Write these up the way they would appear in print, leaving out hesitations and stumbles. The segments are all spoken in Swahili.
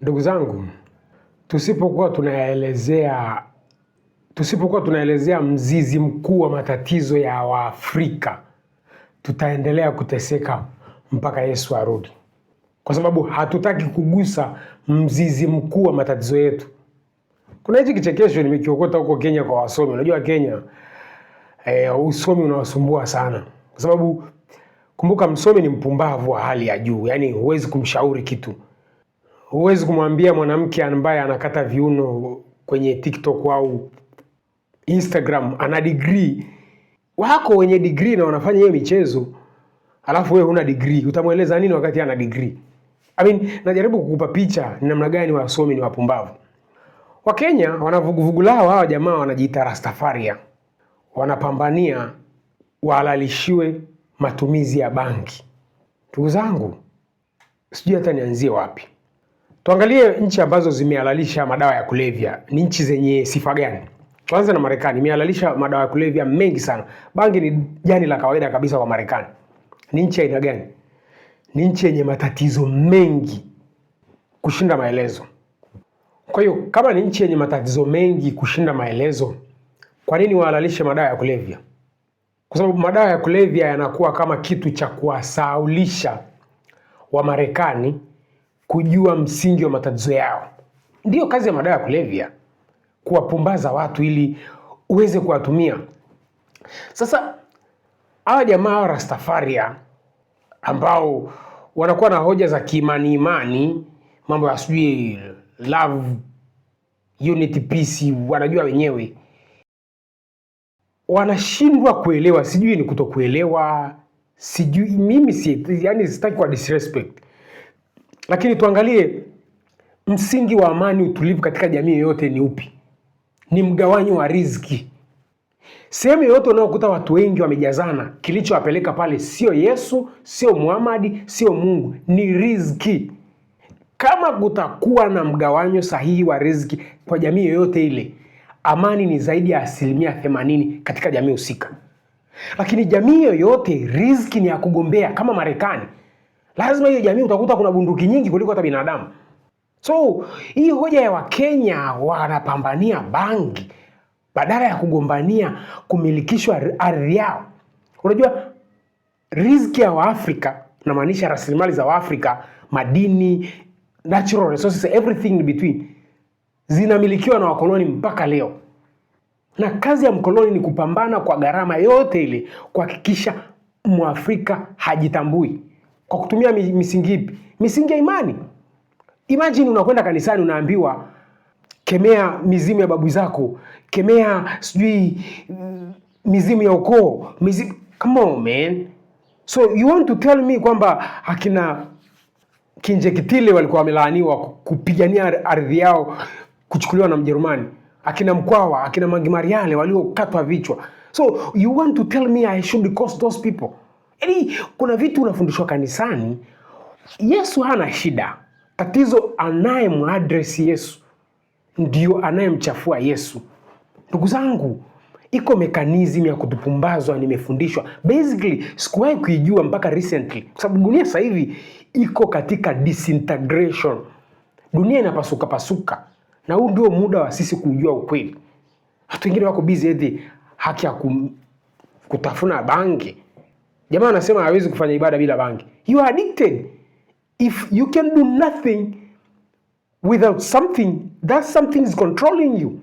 Ndugu zangu, tusipokuwa tunaelezea mzizi mkuu wa matatizo ya Waafrika, tutaendelea kuteseka mpaka Yesu arudi. Kwa sababu hatutaki kugusa mzizi mkuu wa matatizo yetu. Kuna hichi kichekesho nimekiokota huko Kenya kwa wasomi. Unajua Kenya usomi unawasumbua sana. Kwa sababu kumbuka, msomi ni mpumbavu wa hali ya juu. Yaani huwezi kumshauri kitu. Huwezi kumwambia mwanamke ambaye anakata viuno kwenye TikTok au Instagram ana degree. Wako wenye degree na wanafanya hiyo michezo, alafu wewe huna degree. Utamweleza nini wakati ana degree? Najaribu kukupa picha ni namna gani wasomi ni wapumbavu. Wakenya wanavuguvugu lao, hawa jamaa wanajiita Rastafaria. Wanapambania wahalalishiwe matumizi ya bangi. Ndugu zangu, sijui hata nianzie wapi. Tuangalie nchi ambazo zimehalalisha madawa ya kulevya. Ni nchi zenye sifa gani? Tuanze na Marekani. Imehalalisha madawa ya kulevya mengi sana. Bangi ni jani la kawaida kabisa kwa Marekani. Ni nchi aina gani? Ni nchi yenye matatizo mengi kushinda maelezo. Kwa hiyo kama ni nchi yenye matatizo mengi kushinda maelezo, kwa nini wahalalishe madawa ya kulevya? Kwa sababu madawa ya kulevya yanakuwa kama kitu cha kuwasahaulisha wa Marekani kujua msingi wa matatizo yao. Ndiyo kazi ya madawa ya kulevya, kuwapumbaza watu ili uweze kuwatumia. Sasa hawa jamaa wa Rastafaria ambao wanakuwa na hoja za kiimani, mambo ya sijui love, unity, peace, wanajua wenyewe, wanashindwa kuelewa. Sijui ni kutokuelewa, sijui mimi sitaki kwa disrespect. Lakini tuangalie msingi wa amani, utulivu katika jamii yoyote ni upi? Ni mgawanyo wa riziki. Sehemu yoyote unayokuta watu wengi wamejazana, kilichowapeleka pale sio Yesu, sio Muhammad, sio Mungu, ni riziki. Kama kutakuwa na mgawanyo sahihi wa riziki kwa jamii yoyote ile, amani ni zaidi ya 80% katika jamii husika. Lakini jamii yoyote riziki ni ya kugombea kama Marekani, lazima hiyo jamii utakuta kuna bunduki nyingi kuliko hata binadamu. So, hii hoja ya Wakenya wanapambania bangi badala ya kugombania kumilikishwa ardhi yao. Unajua riziki ya Waafrika, namaanisha rasilimali za Waafrika, madini, natural resources, everything in between, zinamilikiwa na wakoloni mpaka leo. Na kazi ya mkoloni ni kupambana kwa gharama yote ile kuhakikisha Mwafrika hajitambui. Kwa kutumia misingi ipi? Misingi ya imani. Imagine unakwenda kanisani unaambiwa kemea mizimu ya babu zako, kemea sijui mizimu ya ukoo, come on man. So you want to tell me kwamba akina Kinjekitile walikuwa wamelaaniwa kupigania ardhi yao kuchukuliwa na Mjerumani, akina Mkwawa, akina Magimariale waliokatwa vichwa. So you want to tell me I should cost those people? Kuna vitu unafundishwa kanisani. Yesu hana shida. Tatizo anayemuaddress Yesu ndio anayemchafua Yesu. Ndugu zangu, iko mekanizmu ya kutupumbazwa nimefundishwa. Basically, sikuwahi kuijua mpaka recently. Kwa sababu dunia sasa hivi iko katika disintegration. Dunia inapasuka pasuka. Na huu ndio muda wa sisi kujua ukweli. Watu wengine wako busy eti haki ya kutafuna bangi. Jamaa anasema hawezi kufanya ibada bila bangi. You are addicted. If you can do nothing without something, that something is controlling you.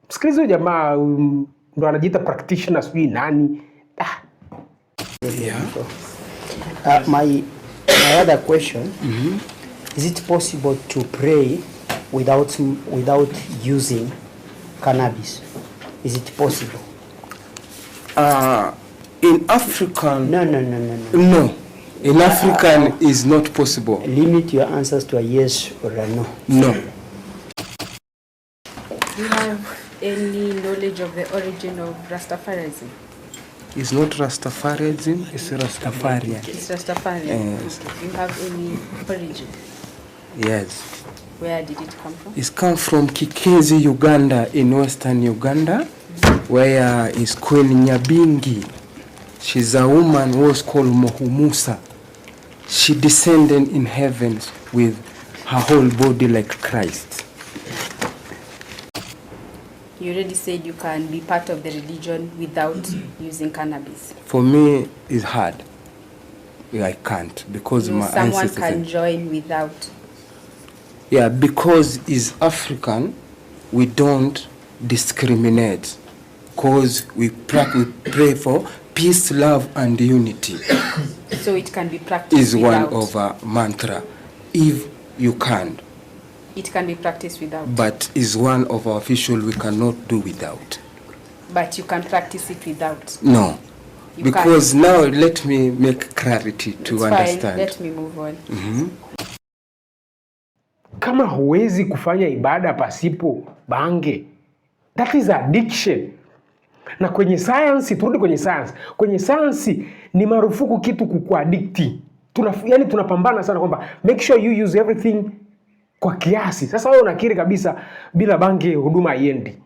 Msikilizo jamaa ndo anajiita practitioner sijui nani. My other question, is it possible to pray without using cannabis? Is it possible? In African... No. In African is not possible. Limit your answers to a yes or a no. No. Do you have any knowledge of the origin of Rastafarianism? It's not Rastafarianism, it's Rastafarian. It's Rastafarian. Yes. Do you have any origin? Yes. Where did it come from? It's come from Kikezi, Uganda, in western Uganda, where is Queen Nyabingi. She's a woman who was called Mohumusa. She descended in heavens with her whole body like Christ. You already said you can be part of the religion without using cannabis. For me, it's hard. I can't because my someone ancestors. Can join without. Yeah, because it's African, we don't discriminate. Because we pray for peace, love, and unity. So it can be practiced is without. one of a mantra, if you can. It can be practiced without. But is one of our official we cannot do without. But you can practice it without. No. You because can't. Now let me make clarity to it's understand. Fine. Let me move on. Kama huwezi kufanya ibada pasipo bange, that is addiction. Na kwenye science, turudi kwenye science. Kwenye science ni marufuku kitu kukuadikti. Yani tunapambana sana kwamba make sure you use everything kwa kiasi. Sasa wewe unakiri kabisa bila bange huduma haiendi.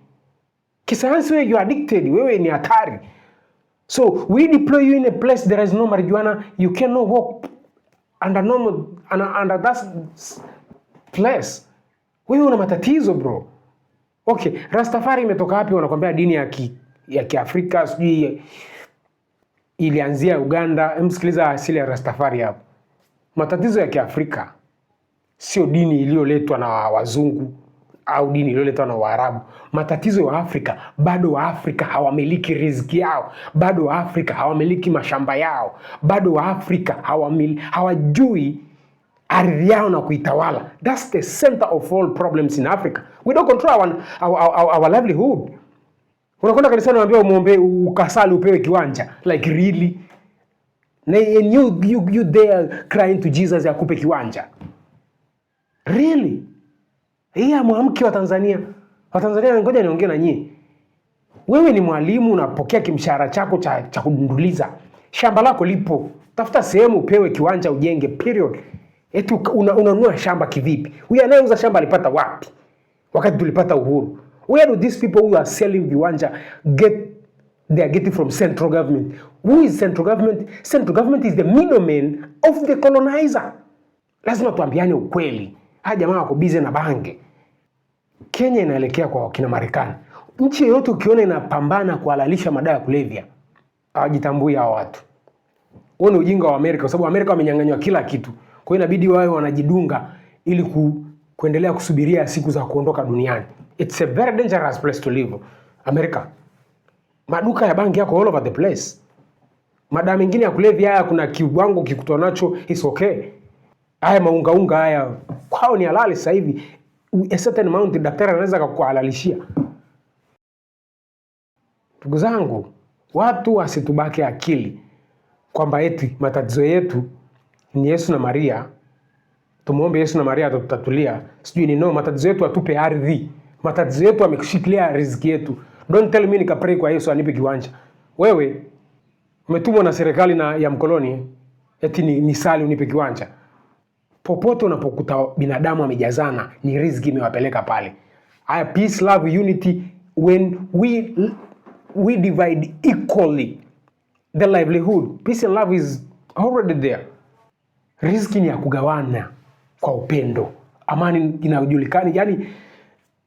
Kisayansi wewe you addicted, wewe ni hatari. So we deploy you in a place there is no marijuana, you cannot walk under that place. Wewe una matatizo bro. Okay, Rastafari imetoka wapi? Wanakuambia dini ya Kiafrika, sijui ilianzia Uganda. Msikiliza asili ya Rastafari hapo. Matatizo ya Kiafrika sio dini iliyoletwa na wazungu au dini iliyoletwa na Waarabu. Matatizo ya Afrika, bado wa Afrika hawamiliki riziki yao, bado wa Afrika hawamiliki mashamba yao, bado wa Afrika hawajui ardhi yao na kuitawala. That's the center of all problems in Africa. We don't control our livelihood. Unakwenda kanisani unaambiwa muombe ukasali upewe kiwanja. Like really? And you there crying to Jesus akupe kiwanja. Really? Mwanamke wa Tanzania. Wa Tanzania, ngoja niongee na nyie. Wewe ni mwalimu, unapokea kimshahara chako cha kudunduliza. Shamba lako lipo. Tafuta sehemu upewe kiwanja ujenge, period. Eti unanunua shamba kivipi? Huyu anayeuza shamba alipata wapi? Wakati tulipata uhuru. Where do these people who are selling viwanja they are getting from central government? Who is central government? Central government is the middleman of the colonizer. Lazima tuambiane ukweli. Hawa jamaa wako busy na bange. Kenya inaelekea kwa kina Marekani. Nchi yote ukiona inapambana kuhalalisha madawa ya kulevya, hawajitambui hao watu. Huo ni ujinga wa Amerika, kwa sababu Amerika wamenyang'anywa kila kitu. Kwa hiyo inabidi wao wanajidunga ili kuendelea kusubiria siku za kuondoka duniani. It's a very dangerous place to live. Amerika. Maduka ya bangi yako all over the place. Madawa mengine ya kulevya haya kuna kiwango kikutwa nacho, it's okay. Haya maunga haya kwao ni halali sasa hivi. A certain amount daktari anaweza kukuhalalishia. Ndugu zangu, watu wasitubake akili kwamba eti matatizo yetu ni Yesu na Maria. Tumuombe Yesu na Maria atatutatulia. Sijui ni matatizo yetu atupe ardhi. Matatizo yetu amekushikilia riziki yetu. Don't tell me nikapray kwa Yesu anipe kiwanja. Wewe umetumwa na serikali ya mkoloni eti ni sali unipe kiwanja. Popote unapokuta binadamu amejazana, ni riziki imewapeleka pale. Peace, love, unity, when we divide equally the livelihood, peace and love is already there. Riziki ni ya kugawana kwa upendo. Amani inajulikana. Yani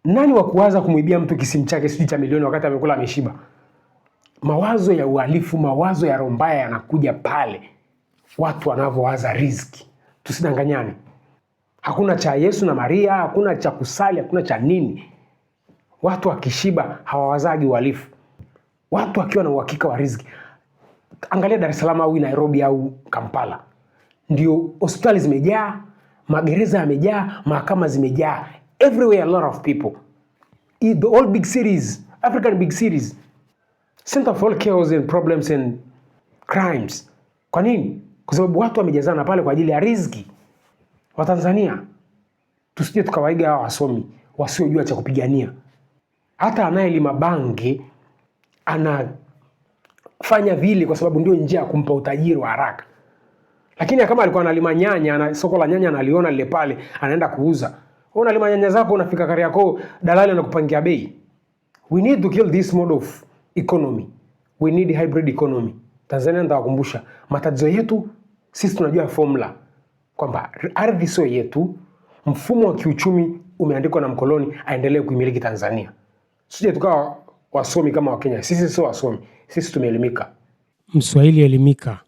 nani wa kuwaza kumwibia mtu kisimu chake sijui cha milioni wakati amekula ameshiba? Mawazo ya uhalifu, mawazo ya roho mbaya yanakuja pale watu wanavyowaza riziki. Tusidanganyane. Hakuna cha Yesu na Maria, hakuna cha kusali, hakuna cha nini. Watu wakishiba hawawazagi uhalifu. Watu wakiwa na uhakika wa riziki. Angalia Dar es Salaam au Nairobi au Kampala. Ndio hospitali zimejaa, magereza yamejaa, mahakama zimejaa. Everywhere a lot of people. All big cities, African big cities, center of all chaos and problems and crimes. Kwa nini? Kwa sababu watu wamejazana pale kwa ajili ya riziki. Wa Tanzania tusije tukawaiga hao wasomi wasiojua cha kupigania. Hata anayelima bangi anafanya vile kwa sababu ndio njia ya kumpa utajiri wa haraka. Lakini kama alikuwa analima nyanya na soko la nyanya analiona lile pale, anaenda kuuza. Wewe unalima nyanya zako unafika Kariakoo, dalali anakupangia bei. We need to kill this mode of economy. We need hybrid economy. Tanzania nitawakumbusha matatizo yetu sisi tunajua formula kwamba ardhi sio yetu, mfumo wa kiuchumi umeandikwa na mkoloni aendelee kuimiliki Tanzania. Sije tukawa wasomi kama Wakenya. Sisi sio wasomi, sisi tumeelimika. Mswahili elimika.